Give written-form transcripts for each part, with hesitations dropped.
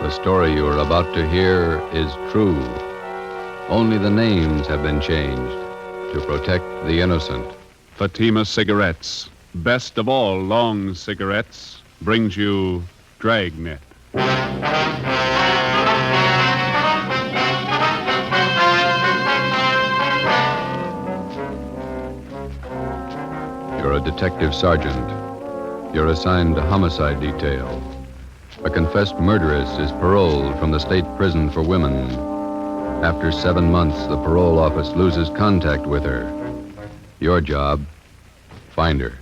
The story you are about to hear is true. Only the names have been changed to protect the innocent. Fatima Cigarettes, best of all long cigarettes, brings you Dragnet. You're a detective sergeant. You're assigned to homicide detail. A confessed murderess is paroled from the state prison for women. After 7 months, the parole office loses contact with her. Your job, find her.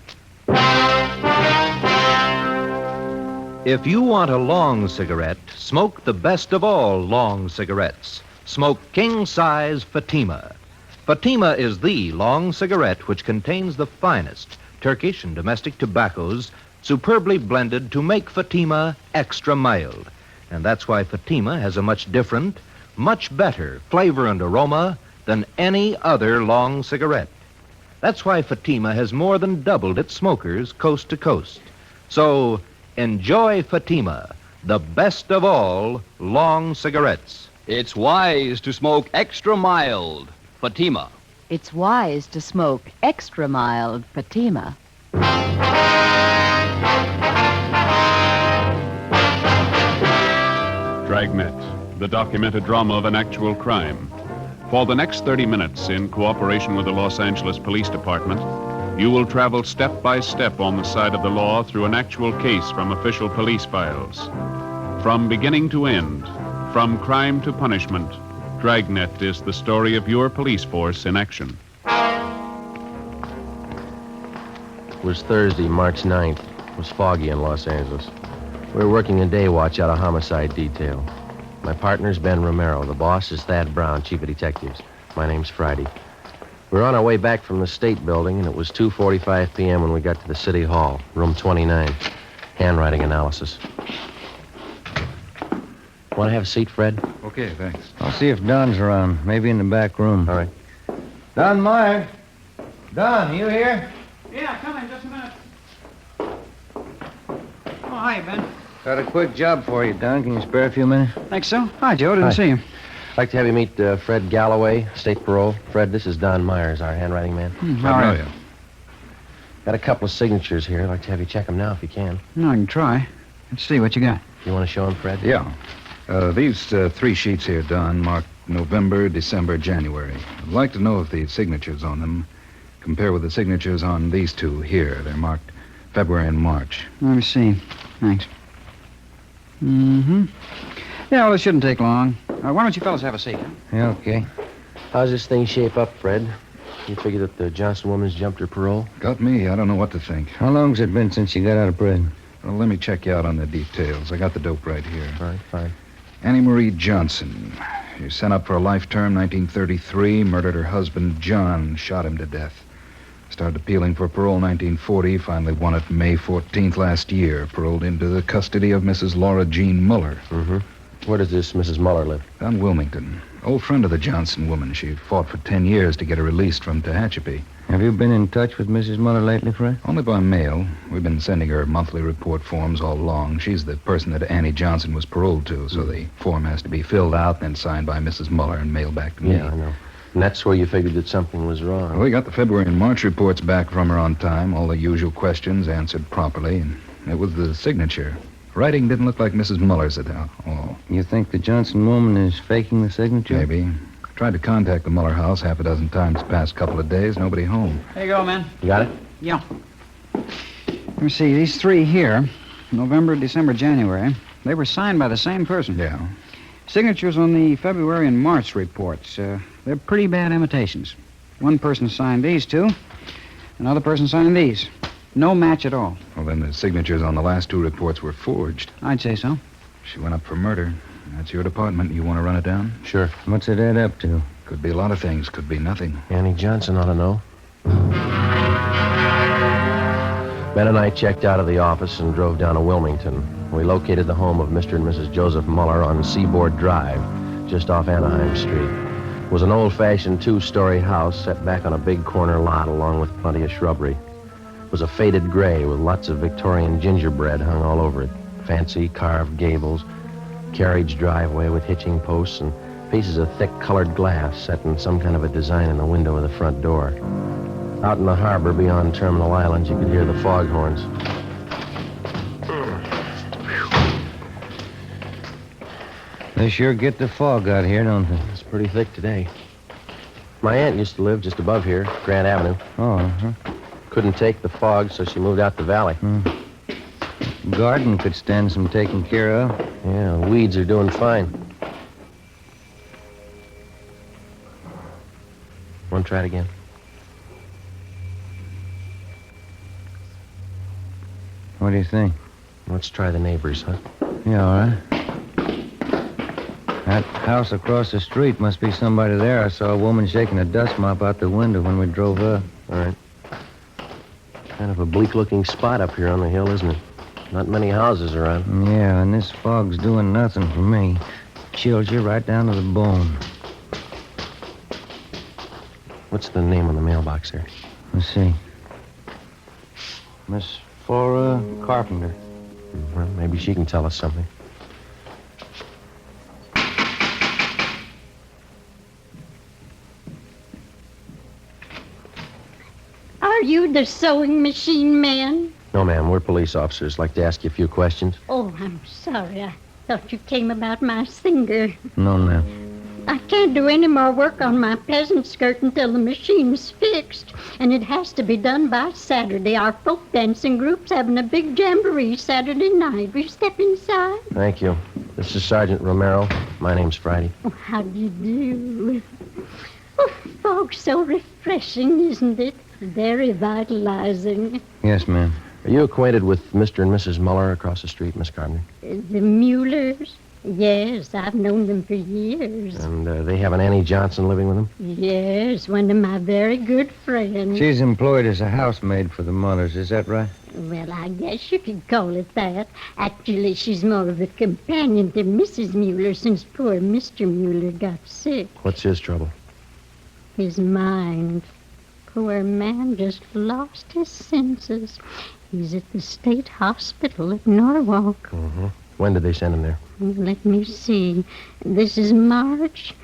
If you want a long cigarette, smoke the best of all long cigarettes. Smoke king-size Fatima. Fatima is the long cigarette which contains the finest Turkish and domestic tobaccos superbly blended to make Fatima extra mild. And that's why Fatima has a much different, much better flavor and aroma than any other long cigarette. That's why Fatima has more than doubled its smokers coast to coast. So enjoy Fatima, the best of all long cigarettes. It's wise to smoke extra mild Fatima. It's wise to smoke extra mild Fatima. Dragnet, the documented drama of an actual crime. For the next 30 minutes, in cooperation with the Los Angeles Police Department, you will travel step by step on the side of the law through an actual case from official police files. From beginning to end, from crime to punishment, Dragnet is the story of your police force in action. It was Thursday, March 9th. It was foggy in Los Angeles. We were working a day watch out of homicide detail. My partner's Ben Romero. The boss is Thad Brown, chief of detectives. My name's Friday. We were on our way back from the state building, and it was 2:45 p.m. when we got to the city hall, room 29. Handwriting analysis. Want to have a seat, Fred? Okay, thanks. I'll see if Don's around. Maybe in the back room. All right. Don Meyer. Don, you here? Yeah, come in just a minute. Oh, hi, Ben. Got a quick job for you, Don. Can you spare a few minutes? Think so? Hi, Joe. Didn't see you. I'd like to have you meet Fred Galloway, state parole. Fred, this is Don Myers, our handwriting man. All right. Got a couple of signatures here. I'd like to have you check them now if you can. No, I can try. Let's see what you got. You want to show them, Fred? Yeah. These 3 sheets here, Don, marked November, December, January. I'd like to know if the signatures on them compare with the signatures on these 2 here. They're marked February and March. Let me see. Thanks. Mm-hmm. Yeah, well, it shouldn't take long. Why don't you fellas have a seat? Huh? Yeah, okay. How's this thing shape up, Fred? You figure that the Johnson woman's jumped her parole? Got me. I don't know what to think. How long's it been since you got out of prison? Well, let me check you out on the details. I got the dope right here. All right, fine. Annie Marie Johnson. She sent up for a life term, 1933, murdered her husband, John, shot him to death. Started appealing for parole 1940, finally won it May 14th last year, paroled into the custody of Mrs. Laura Jean Muller. Mm-hmm. Where does this Mrs. Muller live? Down Wilmington. Old friend of the Johnson woman. She fought for 10 years to get her released from Tehachapi. Have you been in touch with Mrs. Muller lately, Fred? Only by mail. We've been sending her monthly report forms all along. She's the person that Annie Johnson was paroled to, so the form has to be filled out, then signed by Mrs. Muller and mailed back to me. Yeah, I know. And that's where you figured that something was wrong. Well, we got the February and March reports back from her on time, all the usual questions answered properly, and it was the signature. Writing didn't look like Mrs. Muller's at all. You think the Johnson woman is faking the signature? Maybe. Tried to contact the Muller house 6 times the past couple of days. Nobody home. There you go, man. You got it? Yeah. Let me see. These 3 here, November, December, January, they were signed by the same person. Yeah. Signatures on the February and March reports. They're pretty bad imitations. One person signed these 2. Another person signed these. No match at all. Well, then the signatures on the last 2 reports were forged. I'd say so. She went up for murder. That's your department. You want to run it down? Sure. What's it add up to? Could be a lot of things. Could be nothing. Annie Johnson ought to know. Ben and I checked out of the office and drove down to Wilmington. We located the home of Mr. and Mrs. Joseph Muller on Seaboard Drive, just off Anaheim Street. It was an old-fashioned 2-story house set back on a big corner lot along with plenty of shrubbery. It was a faded gray with lots of Victorian gingerbread hung all over it. Fancy carved gables, carriage driveway with hitching posts and pieces of thick colored glass set in some kind of a design in the window of the front door. Out in the harbor beyond Terminal Island, you could hear the foghorns. They sure get the fog out here, don't they? It's pretty thick today. My aunt used to live just above here, Grant Avenue. Oh, uh-huh. Couldn't take the fog, so she moved out the valley. Garden could stand some taking care of. Yeah, the weeds are doing fine. Want to try it again? What do you think? Let's try the neighbors, huh? Yeah, all right. That house across the street must be somebody there. I saw a woman shaking a dust mop out the window when we drove up. All right. Kind of a bleak-looking spot up here on the hill, isn't it? Not many houses around. Yeah, and this fog's doing nothing for me. Chills you right down to the bone. What's the name on the mailbox there? Let's see. Miss Flora Carpenter. Well, maybe she can tell us something. Are you the sewing machine man? No, ma'am. We're police officers. Like to ask you a few questions. Oh, I'm sorry. I thought you came about my singer. No, ma'am. I can't do any more work on my peasant skirt until the machine's fixed. And it has to be done by Saturday. Our folk dancing group's having a big jamboree Saturday night. Will you step inside? Thank you. This is Sergeant Romero. My name's Friday. Oh, how do you do? Oh, fog's so refreshing, isn't it? Very vitalizing. Yes, ma'am. Are you acquainted with Mr. and Mrs. Muller across the street, Miss Carpenter? The Muellers? Yes, I've known them for years. And they have an Annie Johnson living with them? Yes, one of my very good friends. She's employed as a housemaid for the Mullers, is that right? Well, I guess you could call it that. Actually, she's more of a companion to Mrs. Mueller since poor Mr. Mueller got sick. What's his trouble? His mind. Poor man just lost his senses. He's at the state hospital at Norwalk. Mm-hmm. When did they send him there? Let me see. This is March.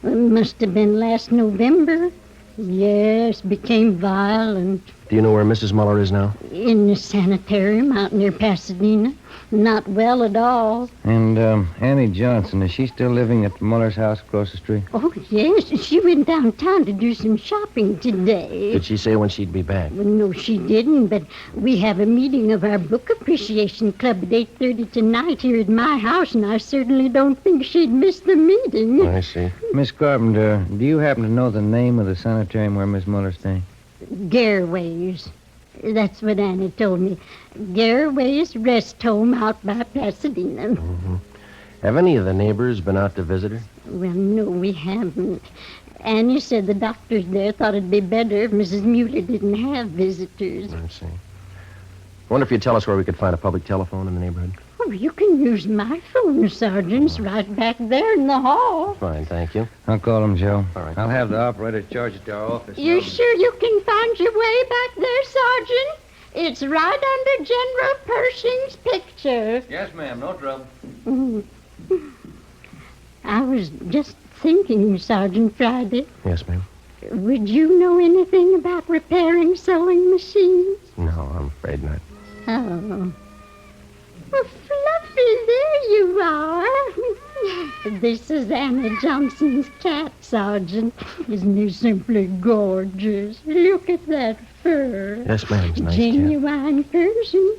It must have been last November. Yes, became violent. Do you know where Mrs. Muller is now? In the sanitarium out near Pasadena. Not well at all. And Annie Johnson, is she still living at the Muller's house across the street? Oh, yes. She went downtown to do some shopping today. Did she say when she'd be back? Well, no, she didn't, but we have a meeting of our book appreciation club at 8:30 tonight here at my house, and I certainly don't think she'd miss the meeting. I see. Miss Carpenter, do you happen to know the name of the sanitarium where Miss Muller's staying? Garraway's. That's what Annie told me. Garraway's Rest Home out by Pasadena. Mm-hmm. Have any of the neighbors been out to visit her? Well, no, we haven't. Annie said the doctors there thought it'd be better if Mrs. Mueller didn't have visitors. I see. Wonder if you'd tell us where we could find a public telephone in the neighborhood? Oh, you can use my phone, Sergeant. It's right back there in the hall. Fine, thank you. I'll call him, Joe. All right. I'll have the operator charge it to our office. You sure you can find your way back there, Sergeant? It's right under General Pershing's picture. Yes, ma'am. No trouble. I was just thinking, Sergeant Friday. Yes, ma'am. Would you know anything about repairing sewing machines? No, I'm afraid not. Oh. Well, Fluffy, there you are. This is Annie Johnson's cat, Sergeant. Isn't he simply gorgeous? Look at that fur. Yes, ma'am. It's a nice cat. Genuine Persian.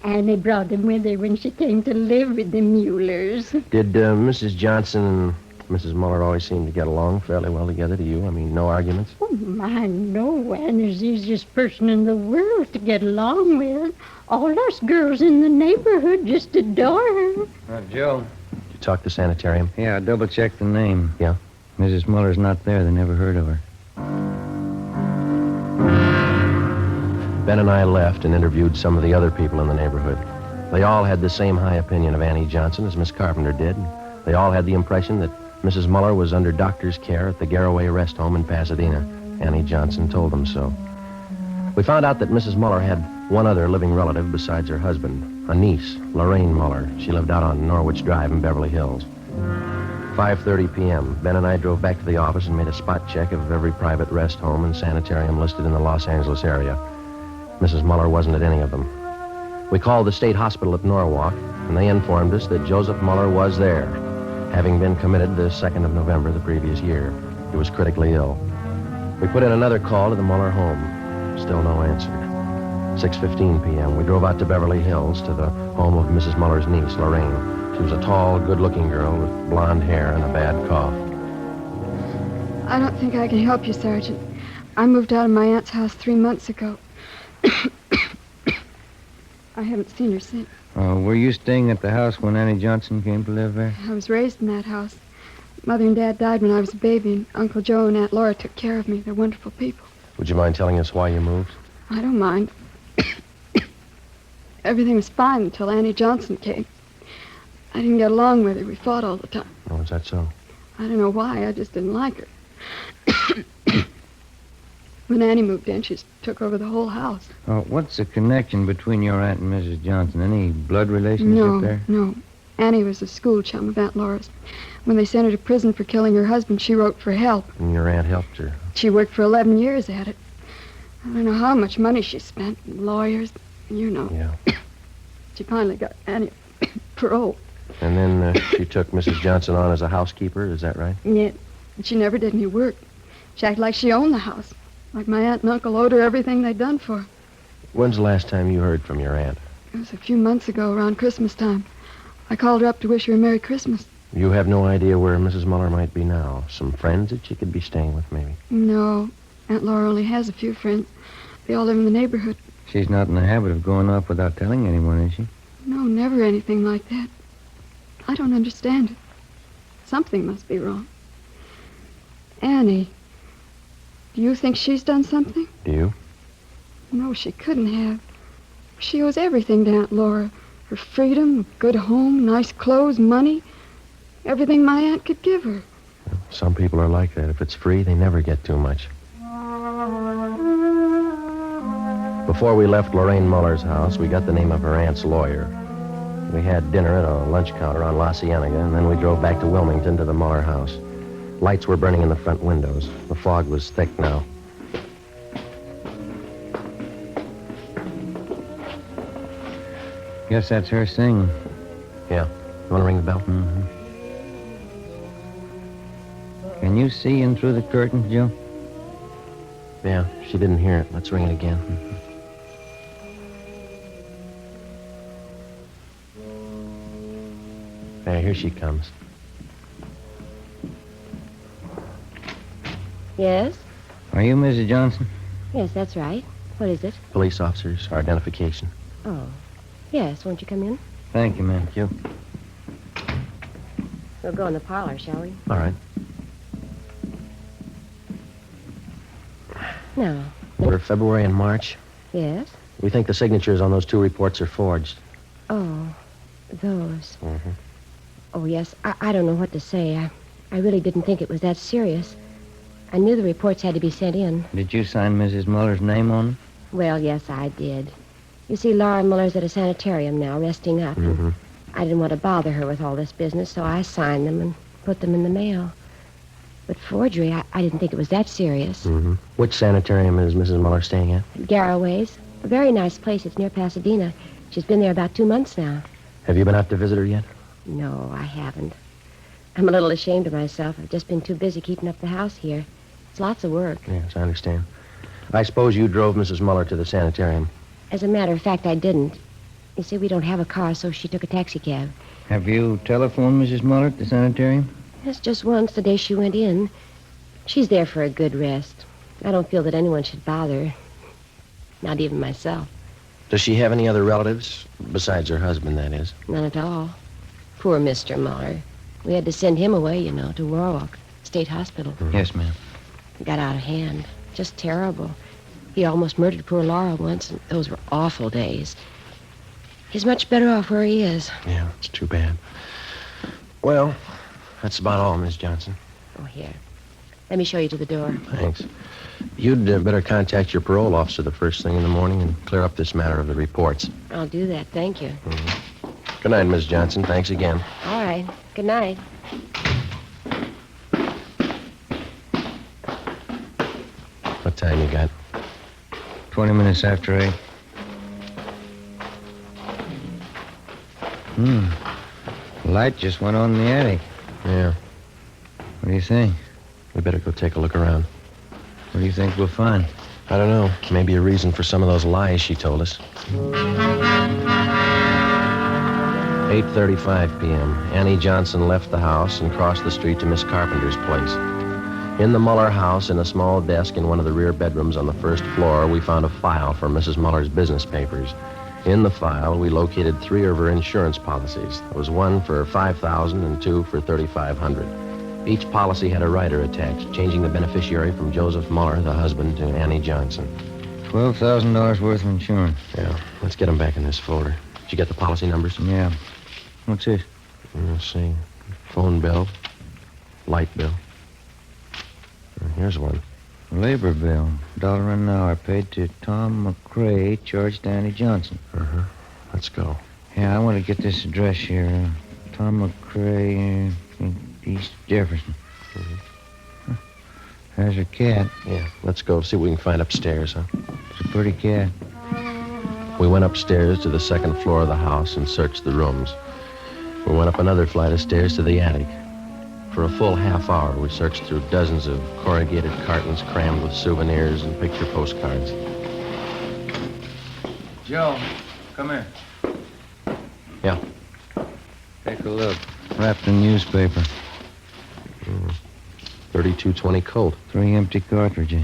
Annie brought him with her when she came to live with the Muellers. Did Mrs. Johnson and Mrs. Muller always seem to get along fairly well together to you? I mean, no arguments? Oh, my, no. Annie's the easiest person in the world to get along with. All us girls in the neighborhood just adore her. Joe. Did you talk to sanitarium? Yeah, double-check the name. Yeah? Mrs. Muller's not there. They never heard of her. Ben and I left and interviewed some of the other people in the neighborhood. They all had the same high opinion of Annie Johnson as Miss Carpenter did. They all had the impression that Mrs. Muller was under doctor's care at the Garraway Rest Home in Pasadena. Annie Johnson told them so. We found out that Mrs. Muller had one other living relative besides her husband. A niece, Lorraine Muller. She lived out on Norwich Drive in Beverly Hills. 5:30 p.m. Ben and I drove back to the office and made a spot check of every private rest home and sanitarium listed in the Los Angeles area. Mrs. Muller wasn't at any of them. We called the state hospital at Norwalk, and they informed us that Joseph Muller was there, having been committed the 2nd of November the previous year. He was critically ill. We put in another call to the Muller home. Still no answer. 6:15 p.m. We drove out to Beverly Hills to the home of Mrs. Muller's niece, Lorraine. She was a tall, good-looking girl with blonde hair and a bad cough. I don't think I can help you, Sergeant. I moved out of my aunt's house 3 months ago. I haven't seen her since. Were you staying at the house when Annie Johnson came to live there? I was raised in that house. Mother and Dad died when I was a baby, and Uncle Joe and Aunt Laura took care of me. They're wonderful people. Would you mind telling us why you moved? I don't mind. Everything was fine until Annie Johnson came. I didn't get along with her. We fought all the time. Oh, is that so? I don't know why. I just didn't like her. When Annie moved in, she took over the whole house. What's the connection between your aunt and Mrs. Johnson? Any blood relationship there? No. Annie was a school chum of Aunt Laura's. When they sent her to prison for killing her husband, she wrote for help. And your aunt helped her? She worked for 11 years at it. I don't know how much money she spent, lawyers, you know. Yeah. She finally got Annie parole. And then she took Mrs. Johnson on as a housekeeper, is that right? Yeah, but she never did any work. She acted like she owned the house. Like my aunt and uncle owed her everything they'd done for her. When's the last time you heard from your aunt? It was a few months ago, around Christmas time. I called her up to wish her a Merry Christmas. You have no idea where Mrs. Muller might be now? Some friends that she could be staying with, maybe? No. Aunt Laura only has a few friends. They all live in the neighborhood. She's not in the habit of going off without telling anyone, is she? No, never anything like that. I don't understand it. Something must be wrong. Annie, do you think she's done something? Do you? No, she couldn't have. She owes everything to Aunt Laura. Her freedom, a good home, nice clothes, money. Everything my aunt could give her. Some people are like that. If it's free, they never get too much. Before we left Lorraine Muller's house, we got the name of her aunt's lawyer. We had dinner at a lunch counter on La Cienega, and then we drove back to Wilmington to the Muller house. Lights were burning in the front windows. The fog was thick now. Guess that's her singing. Yeah. You want to ring the bell? Mm-hmm. Can you see in through the curtains, Joe? Yeah, she didn't hear it. Let's ring it again. There, here she comes. Yes? Are you Mrs. Johnson? Yes, that's right. What is it? Police officers, our identification. Oh. Yes, won't you come in? Thank you, ma'am. Thank you. We'll go in the parlor, shall we? All right. No. We're February and March. Yes? We think the signatures on those two reports are forged. Oh, those. Mm-hmm. Oh, yes. I don't know what to say. I really didn't think it was that serious. I knew the reports had to be sent in. Did you sign Mrs. Muller's name on them? Well, yes, I did. You see, Laura Muller's at a sanitarium now, resting up. Mm-hmm. I didn't want to bother her with all this business, so I signed them and put them in the mail. But forgery, I didn't think it was that serious. Mm-hmm. Which sanitarium is Mrs. Muller staying at? Garraway's. A very nice place. It's near Pasadena. She's been there about 2 months now. Have you been out to visit her yet? No, I haven't. I'm a little ashamed of myself. I've just been too busy keeping up the house here. It's lots of work. Yes, I understand. I suppose you drove Mrs. Muller to the sanitarium. As a matter of fact, I didn't. You see, we don't have a car, so she took a taxi cab. Have you telephoned Mrs. Muller at the sanitarium? Yes, just once, the day she went in. She's there for a good rest. I don't feel that anyone should bother her. Not even myself. Does she have any other relatives? Besides her husband, that is. None at all. Poor Mr. Muller. We had to send him away, you know, to Warwick State Hospital. Mm-hmm. Yes, ma'am. It got out of hand. Just terrible. He almost murdered poor Laura once, and those were awful days. He's much better off where he is. Yeah, it's too bad. Well, that's about all, Miss Johnson. Oh, here. Let me show you to the door. Thanks. You'd better contact your parole officer the first thing in the morning and clear up this matter of the reports. I'll do that, thank you. Mm-hmm. Good night, Miss Johnson. Thanks again. All right. Good night. What time you got? 20 minutes after 8. Light just went on in the attic. Yeah. What do you think? We better go take a look around. What do you think we'll find? I don't know. Maybe a reason for some of those lies she told us. 8:35 p.m. Annie Johnson left the house and crossed the street to Miss Carpenter's place. In the Muller house, in a small desk in one of the rear bedrooms on the first floor, we found a file for Mrs. Muller's business papers. In the file, we located 3 of her insurance policies. There was one for $5,000 and 2 for $3,500. Each policy had a rider attached, changing the beneficiary from Joseph Muller, the husband, to Annie Johnson. $12,000 worth of insurance. Yeah, let's get them back in this folder. Did you get the policy numbers? Yeah. What's this? Let's see. Phone bill. Light bill. Here's one. Labor bill. $1 an hour paid to Tom McCrae, charged to Annie Johnson. Let's go. Yeah, I want to get this address here. Tom McCrae, East Jefferson. There's her cat. Yeah, let's go see what we can find upstairs, huh? It's a pretty cat. We went upstairs to the second floor of the house and searched the rooms. We went up another flight of stairs to the attic. For a full half hour, we searched through dozens of corrugated cartons crammed with souvenirs and picture postcards. Joe, come here. Yeah. Take a look. Wrapped in newspaper. 3220 Colt. 3 empty cartridges.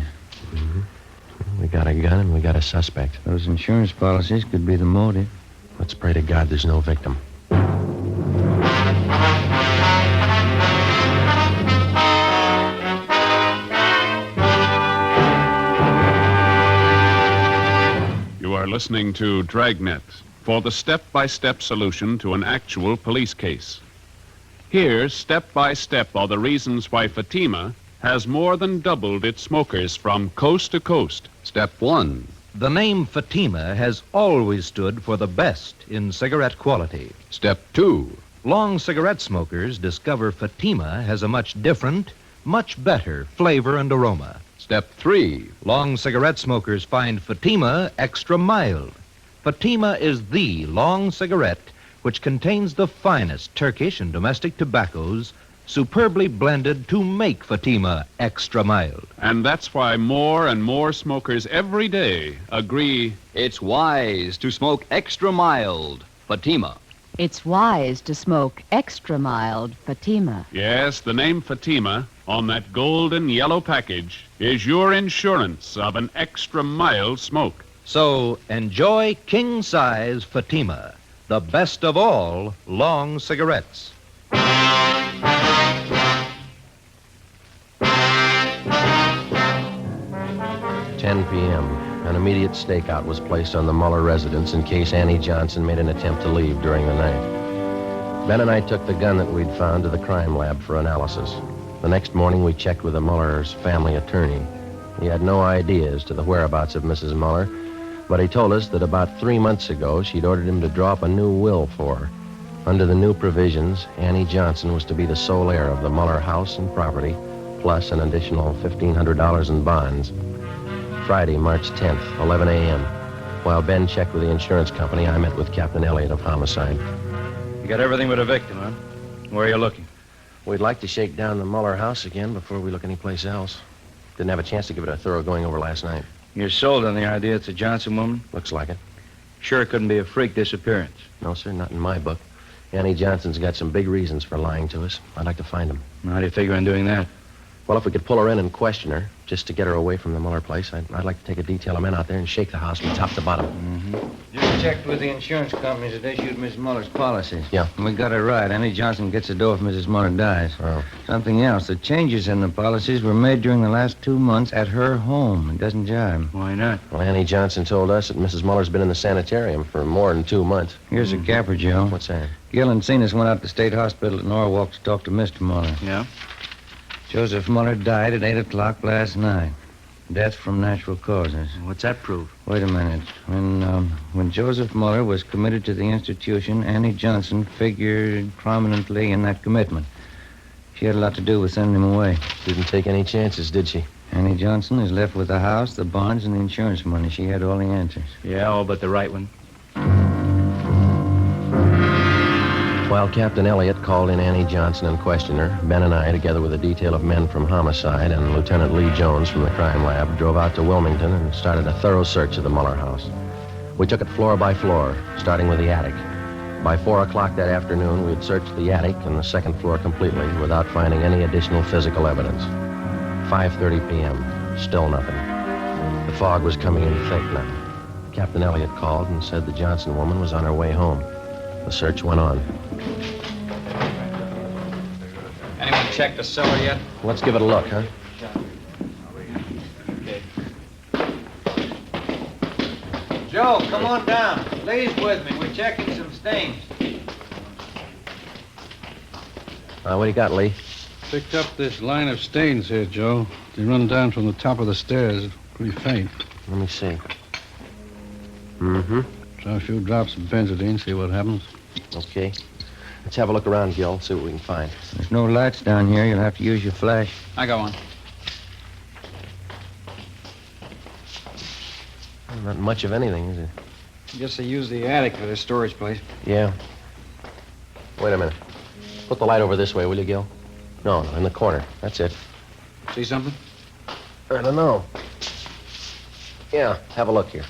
We got a gun and we got a suspect. Those insurance policies could be the motive. Let's pray to God there's no victim. You are listening to Dragnet for the step-by-step solution to an actual police case. Here, step by step, are the reasons why Fatima has more than doubled its smokers from coast to coast. Step 1. The name Fatima has always stood for the best in cigarette quality. Step 2. Long cigarette smokers discover Fatima has a much different, much better flavor and aroma. Step 3. Long cigarette smokers find Fatima extra mild. Fatima is the long cigarette which contains the finest Turkish and domestic tobaccos superbly blended to make Fatima extra mild. And that's why more and more smokers every day agree It's wise to smoke extra mild Fatima. It's wise to smoke extra mild Fatima. yes, the name Fatima on that golden yellow package is your insurance of an extra mild smoke. So enjoy king-size Fatima, the best of all long cigarettes. 10 p.m. An immediate stakeout was placed on the Muller residence in case Annie Johnson made an attempt to leave during the night. Ben and I took the gun that we'd found to the crime lab for analysis. The next morning, we checked with the Muller's family attorney. He had no idea as to the whereabouts of Mrs. Muller, but he told us that about 3 months ago, she'd ordered him to draw up a new will for her. Under the new provisions, Annie Johnson was to be the sole heir of the Muller house and property, plus an additional $1,500 in bonds. Friday, March 10th, 11 a.m. While Ben checked with the insurance company, I met with Captain Elliott of Homicide. You got everything but a victim, huh? Where are you looking? We'd like to shake down the Muller house again before we look anyplace else. Didn't have a chance to give it a thorough going over last night. You're sold on the idea it's a Johnson woman? Looks like it. Sure it couldn't be a freak disappearance. No, sir, not in my book. Annie Johnson's got some big reasons for lying to us. I'd like to find them. How do you figure on doing that? Well, if we could pull her in and question her, just to get her away from the Muller place, I'd like to take a detail of men out there and shake the house from top to bottom. Just checked with the insurance companies that issued Miss Muller's policies. Yeah. And we got it right. Annie Johnson gets the dough if Mrs. Muller dies. Oh. Something else. The changes in the policies were made during the last 2 months at her home. It doesn't jive. Why not? Well, Annie Johnson told us that Mrs. Muller's been in the sanitarium for more than 2 months. Here's a capper, Joe. What's that? Gil and Cenas went out to State Hospital at Norwalk to talk to Mr. Muller. Yeah? Joseph Muller died at 8 o'clock last night. Death from natural causes. What's that prove? Wait a minute. When Joseph Muller was committed to the institution, Annie Johnson figured prominently in that commitment. She had a lot to do with sending him away. Didn't take any chances, did she? Annie Johnson is left with the house, the bonds, and the insurance money. She had all the answers. Yeah, all but the right one. While Captain Elliott called in Annie Johnson and questioned her, Ben and I, together with a detail of men from homicide and Lieutenant Lee Jones from the crime lab, drove out to Wilmington and started a thorough search of the Muller house. We took it floor by floor, starting with the attic. By 4 o'clock that afternoon, we had searched the attic and the second floor completely without finding any additional physical evidence. 5:30 p.m., still nothing. The fog was coming in thick now. Captain Elliott called and said the Johnson woman was on her way home. The search went on. Anyone check the cellar yet? Let's give it a look, huh? Okay. Joe, come on down. Lee's with me. We're checking some stains. What do you got, Lee? Picked up this line of stains here, Joe. They run down from the top of the stairs. Pretty faint. Let me see. Mm-hmm. Try a few drops of benzodine, see what happens. Okay. Let's have a look around, Gil, see what we can find. There's no lights down here. You'll have to use your flash. I got one. Not much of anything, is it? Guess they use the attic for their storage place. Yeah. Wait a minute. Put the light over this way, will you, Gil? No, in the corner. That's it. See something? I don't know. Yeah, have a look here.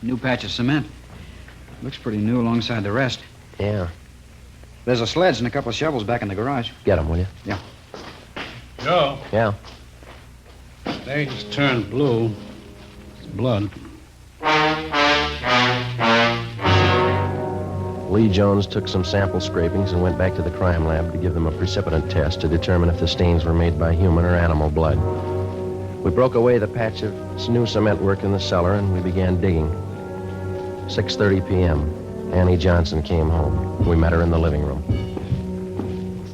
New patch of cement. Looks pretty new alongside the rest. Yeah. There's a sledge and a couple of shovels back in the garage. Get them, will you? Yeah. Joe, Yeah. stains turned blue. It's blood. Lee Jones took some sample scrapings and went back to the crime lab to give them a precipitant test to determine if the stains were made by human or animal blood. We broke away the patch of new cement work in the cellar and we began digging. 6:30 p.m. Annie Johnson came home. We met her in the living room.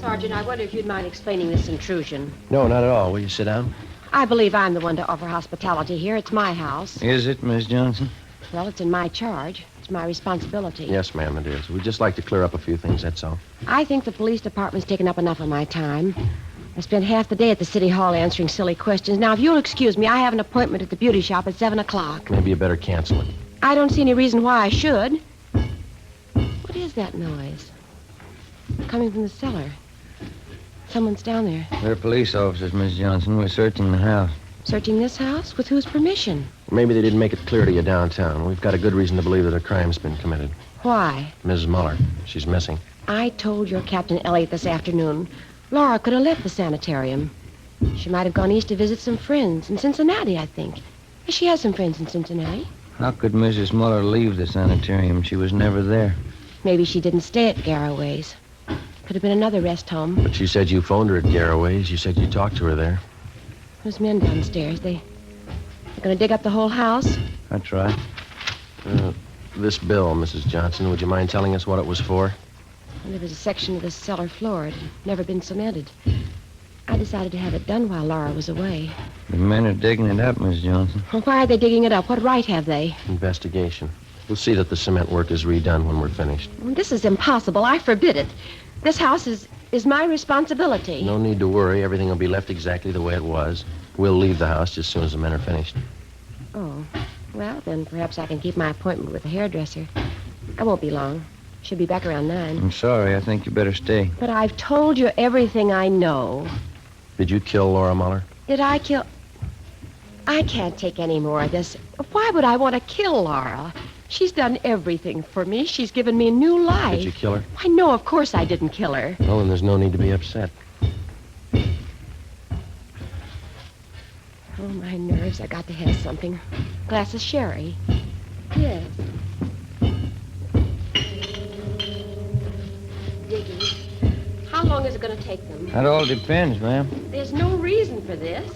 Sergeant, I wonder if you'd mind explaining this intrusion. No, not at all. Will you sit down? I believe I'm the one to offer hospitality here. It's my house. Is it, Miss Johnson? Well, it's in my charge. It's my responsibility. Yes, ma'am, it is. We'd just like to clear up a few things, that's all. I think the police department's taken up enough of my time. I spent half the day at the city hall answering silly questions. Now, if you'll excuse me, I have an appointment at the beauty shop at 7 o'clock. Maybe you better cancel it. I don't see any reason why I should. What is that noise? Coming from the cellar. Someone's down there. We're police officers, Miss Johnson. We're searching the house. Searching this house? With whose permission? Maybe they didn't make it clear to you downtown. We've got a good reason to believe that a crime's been committed. Why? Mrs. Muller. She's missing. I told your Captain Elliott this afternoon. Laura could have left the sanitarium. She might have gone east to visit some friends in Cincinnati, I think. She has some friends in Cincinnati. How could Mrs. Muller leave the sanitarium? She was never there. Maybe she didn't stay at Garraway's. Could have been another rest home. But she said you phoned her at Garraway's. You said you talked to her there. Those men downstairs, they're going to dig up the whole house? That's right. This bill, Mrs. Johnson, would you mind telling us what it was for? Well, there was a section of the cellar floor. It had never been cemented. I decided to have it done while Laura was away. The men are digging it up, Miss Johnson. Well, why are they digging it up? What right have they? Investigation. We'll see that the cement work is redone when we're finished. Well, this is impossible. I forbid it. This house is my responsibility. No need to worry. Everything will be left exactly the way it was. We'll leave the house just as soon as the men are finished. Oh, well, then perhaps I can keep my appointment with the hairdresser. I won't be long. She'll be back around 9. I'm sorry. I think you better stay. But I've told you everything I know. Did you kill Laura Muller? Did I kill... I can't take any more of this. Why would I want to kill Laura? She's done everything for me. She's given me a new life. Did you kill her? I know, of course I didn't kill her. Well, then there's no need to be upset. Oh, my nerves. I got to have something. Glass of sherry. Yes. Digging. How long is it going to take them? That all depends, ma'am. There's no reason for this.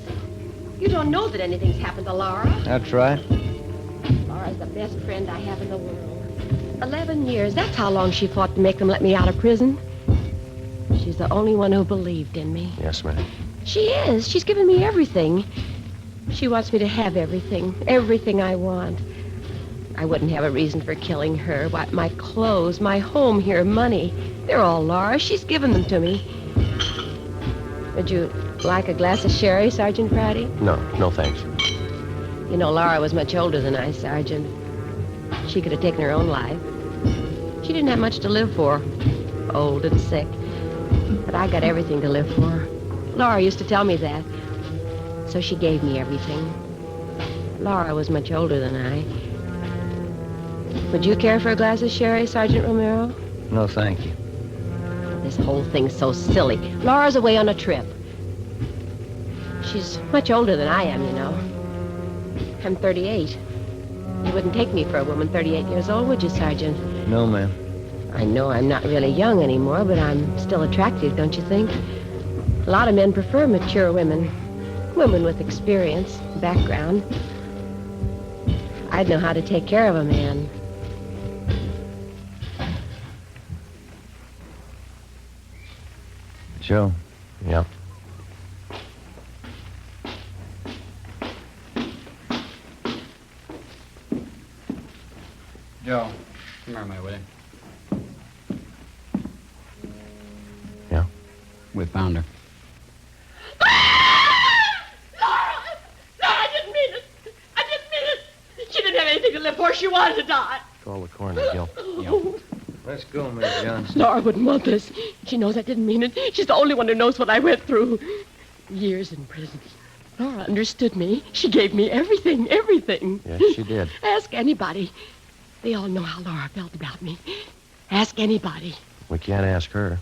You don't know that anything's happened to Laura. That's right. Laura's the best friend I have in the world. 11 years. That's how long she fought to make them let me out of prison. She's the only one who believed in me. Yes, ma'am. She is. She's given me everything. She wants me to have everything I want. I wouldn't have a reason for killing her. Why, my clothes, my home here, money, they're all Laura's. She's given them to me. Would you like a glass of sherry, Sergeant Friday? No, thanks. You know, Laura was much older than I, Sergeant. She could have taken her own life. She didn't have much to live for. Old and sick. But I got everything to live for. Laura used to tell me that. So she gave me everything. Laura was much older than I. Would you care for a glass of sherry, Sergeant Romero? No, thank you. This whole thing's so silly. Laura's away on a trip. She's much older than I am, you know. I'm 38. You wouldn't take me for a woman 38 years old, would you, Sergeant? No, ma'am. I know I'm not really young anymore, but I'm still attractive, don't you think? A lot of men prefer mature women. Women with experience, background. I'd know how to take care of a man. Joe? Yeah? Joe, come here, my way. Yeah? We found her. I didn't mean it. She didn't have anything to live for. She wanted to die. Call the coroner, Gil. Let's go, Miss Johnson. Laura wouldn't want this. She knows I didn't mean it. She's the only one who knows what I went through. Years in prison. Laura understood me. She gave me everything. Yes, she did. Ask anybody. They all know how Laura felt about me. Ask anybody. We can't ask her.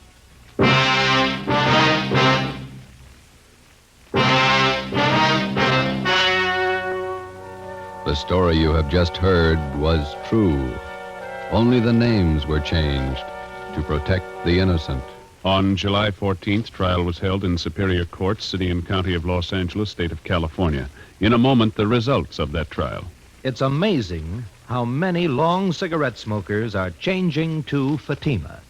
The story you have just heard was true. Only the names were changed to protect the innocent. On July 14th, trial was held in Superior Court, City and County of Los Angeles, State of California. In a moment, the results of that trial. It's amazing how many long cigarette smokers are changing to Fatima.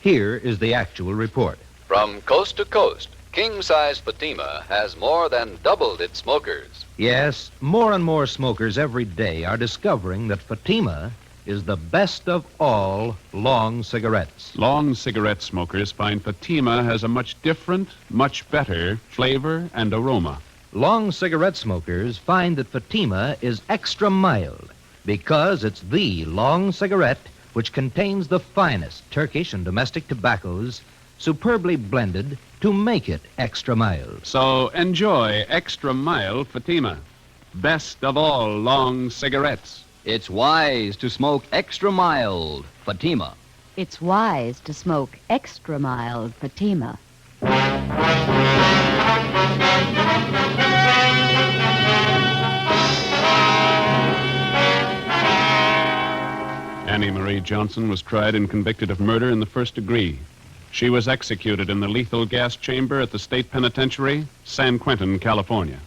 Here is the actual report. From coast to coast, king-size Fatima has more than doubled its smokers. Yes, more and more smokers every day are discovering that Fatima is the best of all long cigarettes. Long cigarette smokers find Fatima has a much different, much better flavor and aroma. Long cigarette smokers find that Fatima is extra mild because it's the long cigarette which contains the finest Turkish and domestic tobaccos superbly blended to make it extra mild. So enjoy extra mild Fatima. Best of all long cigarettes. It's wise to smoke extra mild Fatima. It's wise to smoke extra mild Fatima. Annie Marie Johnson was tried and convicted of murder in the first degree. She was executed in the lethal gas chamber at the state penitentiary, San Quentin, California.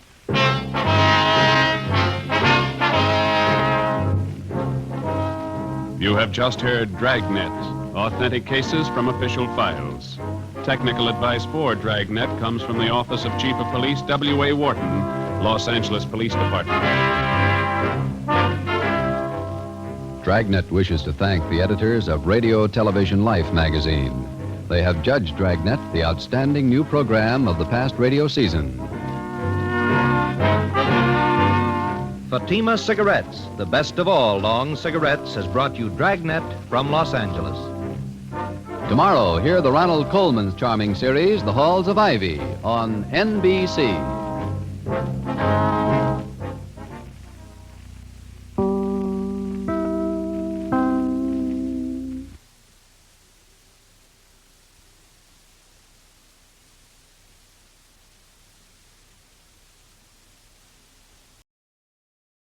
You have just heard Dragnet, authentic cases from official files. Technical advice for Dragnet comes from the Office of Chief of Police W.A. Wharton, Los Angeles Police Department. Dragnet wishes to thank the editors of Radio Television Life magazine. They have judged Dragnet the outstanding new program of the past radio season. Fatima Cigarettes, the best of all long cigarettes, has brought you Dragnet from Los Angeles. Tomorrow, hear the Ronald Coleman's charming series, The Halls of Ivy, on NBC.